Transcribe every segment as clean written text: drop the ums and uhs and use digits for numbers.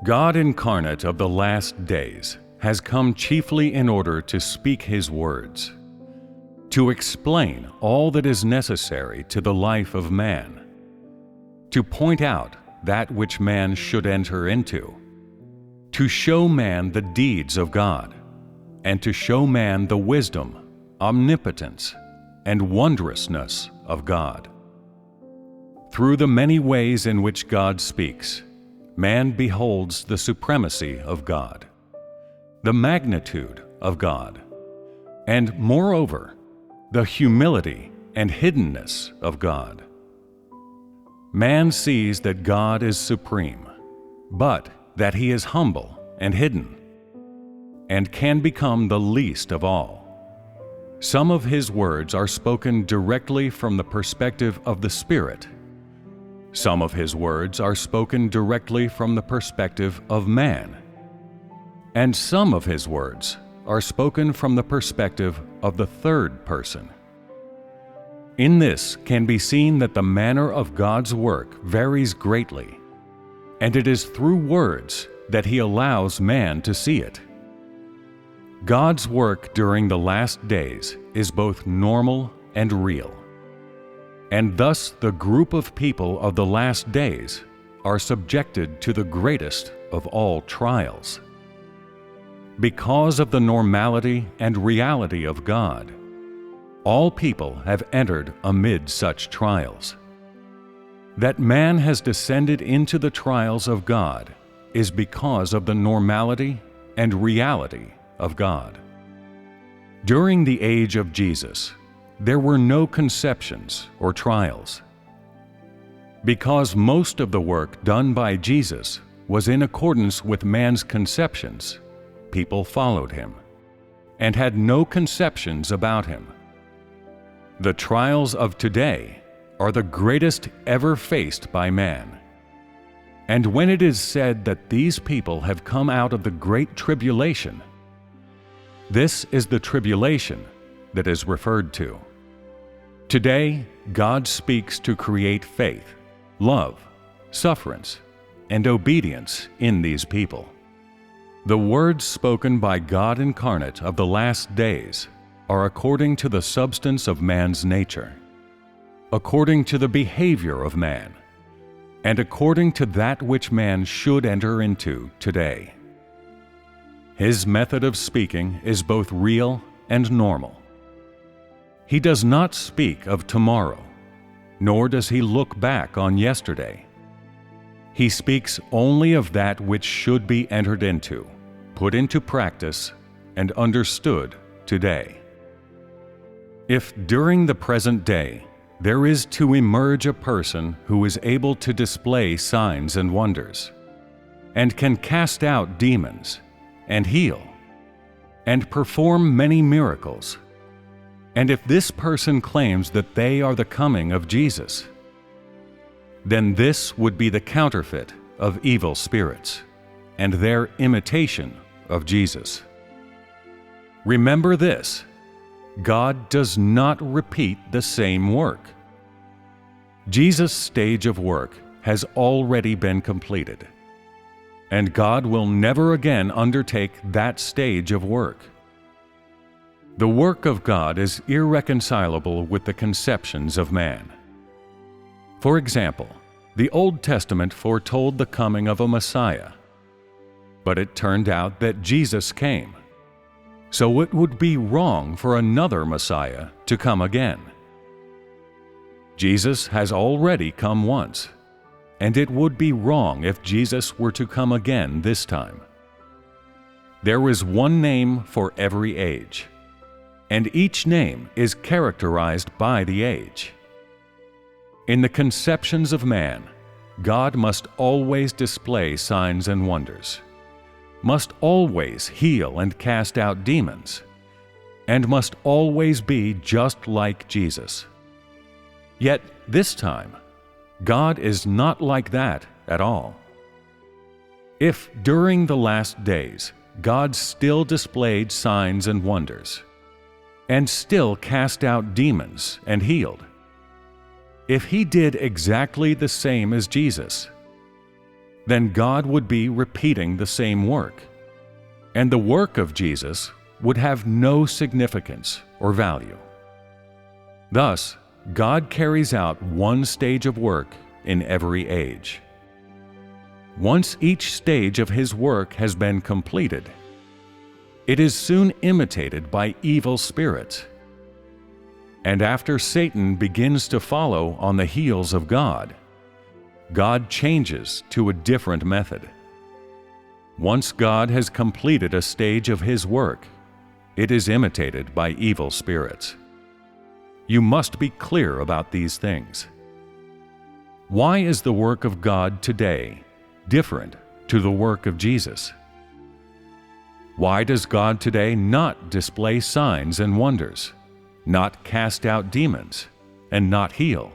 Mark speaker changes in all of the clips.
Speaker 1: God incarnate of the last days has come chiefly in order to speak His words, to explain all that is necessary to the life of man, to point out that which man should enter into, to show man the deeds of God, and to show man the wisdom, omnipotence, and wondrousness of God. Through the many ways in which God speaks, man beholds the supremacy of God, the magnitude of God, and moreover, the humility and hiddenness of God. Man sees that God is supreme, but that He is humble and hidden, and can become the least of all. Some of His words are spoken directly from the perspective of the Spirit. Some of His words are spoken directly from the perspective of man. And some of His words are spoken from the perspective of the third person. In this can be seen that the manner of God's work varies greatly, and it is through words that He allows man to see it. God's work during the last days is both normal and real, and thus the group of people of the last days are subjected to the greatest of all trials. Because of the normality and reality of God, all people have entered amid such trials. That man has descended into the trials of God is because of the normality and reality of God. During the age of Jesus, there were no conceptions or trials. Because most of the work done by Jesus was in accordance with man's conceptions, people followed Him and had no conceptions about Him. The trials of today are the greatest ever faced by man. And when it is said that these people have come out of the great tribulation, this is the tribulation that is referred to. Today, God speaks to create faith, love, sufferance, and obedience in these people. The words spoken by God incarnate of the last days are according to the substance of man's nature, according to the behavior of man, and according to that which man should enter into today. His method of speaking is both real and normal. He does not speak of tomorrow, nor does He look back on yesterday. He speaks only of that which should be entered into, put into practice, and understood today. If during the present day there is to emerge a person who is able to display signs and wonders, and can cast out demons, and heal, and perform many miracles, and if this person claims that they are the coming of Jesus, then this would be the counterfeit of evil spirits, and their imitation of Jesus. Remember this: God does not repeat the same work. Jesus' stage of work has already been completed, and God will never again undertake that stage of work. The work of God is irreconcilable with the conceptions of man. For example, the Old Testament foretold the coming of a Messiah, but it turned out that Jesus came. So it would be wrong for another Messiah to come again. Jesus has already come once, and it would be wrong if Jesus were to come again this time. There is one name for every age, and each name is characterized by the age. In the conceptions of man, God must always display signs and wonders, must always heal and cast out demons, and must always be just like Jesus. Yet this time, God is not like that at all. If during the last days God still displayed signs and wonders, and still cast out demons and healed, if He did exactly the same as Jesus, then God would be repeating the same work, and the work of Jesus would have no significance or value. Thus, God carries out one stage of work in every age. Once each stage of His work has been completed, it is soon imitated by evil spirits. And after Satan begins to follow on the heels of God, God changes to a different method. Once God has completed a stage of His work, it is imitated by evil spirits. You must be clear about these things. Why is the work of God today different to the work of Jesus? Why does God today not display signs and wonders, not cast out demons, and not heal?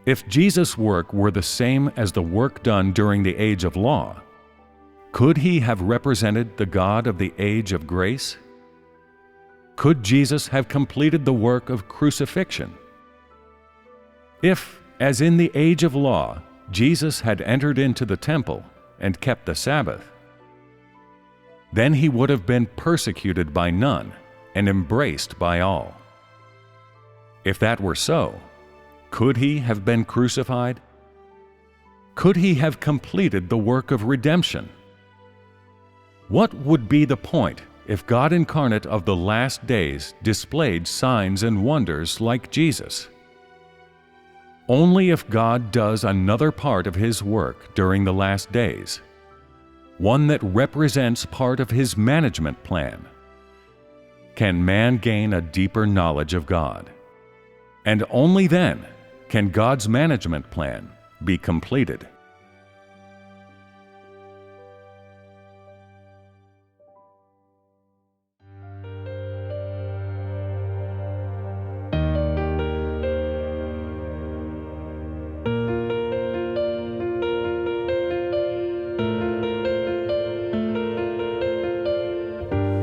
Speaker 1: If Jesus' work were the same as the work done during the age of law, could He have represented the God of the age of grace? Could Jesus have completed the work of crucifixion? If, as in the age of law, Jesus had entered into the temple and kept the Sabbath, then He would have been persecuted by none and embraced by all. If that were so, could He have been crucified? Could He have completed the work of redemption? What would be the point if God incarnate of the last days displayed signs and wonders like Jesus? Only if God does another part of His work during the last days, one that represents part of His management plan, can man gain a deeper knowledge of God. And only then can God's management plan be completed.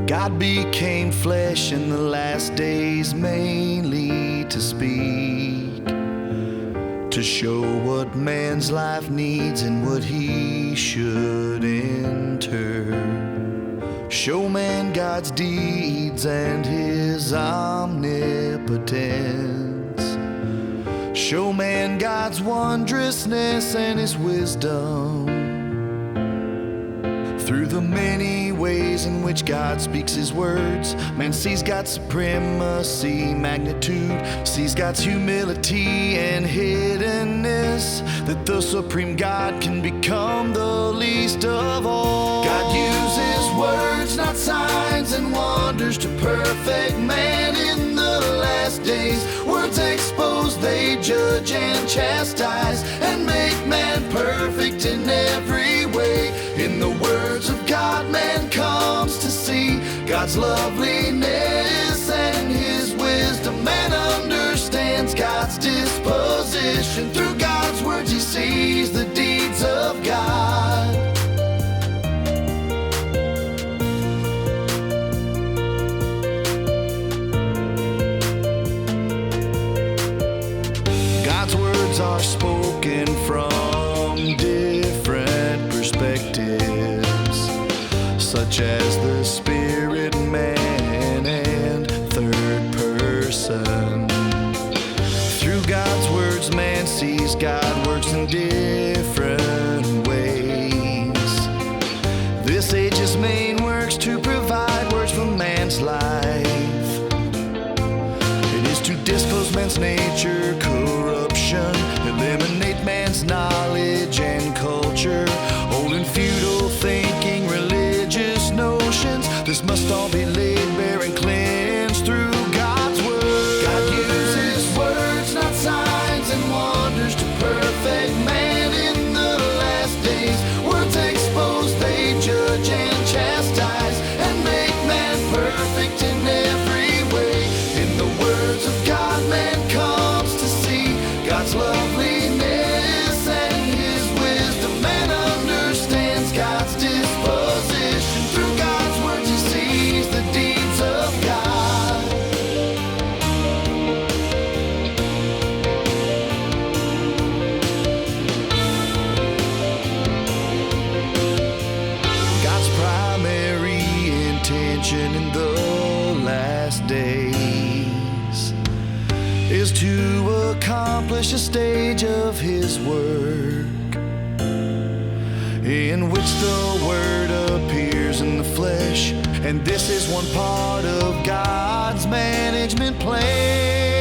Speaker 2: God became flesh in the last days, mainly to speak, to show what man's life needs and what he should enter. Show man God's deeds and His omnipotence. Show man God's wondrousness and His wisdom. Through the many ways in which God speaks His words, man sees God's supremacy, magnitude, sees God's humility and hiddenness, that the supreme God can become the least of all. God uses words, not signs and wonders, to perfect man in the last days. Words expose, they judge and chastise, and make man perfect in every way. In the words of God, man comes to see God's loveliness and His wisdom. Man understands God's disposition. Through God's words he sees the deeds of God. God's words are spoken from different perspectives, such as the spirit, man, and third person. Through God's words, man sees God works in different ways. This age's main works to provide words for man's life. It is to disclose man's nature, corruption, eliminate man's knowledge and culture, old and futile thinking, religious notions. This must all be laid bare and cleansed through God's word. God uses words, not signs and wonders, to perfect man in the last days. Words expose, they judge and chastise, and make man perfect in every way. In the words of God, man comes to see God's loveliness and His wisdom. Man understands God's disposition. Through God's words he sees the deeds of God. to accomplish a stage of his work, in which the Word appears in the flesh. And this is one part of God's management plan.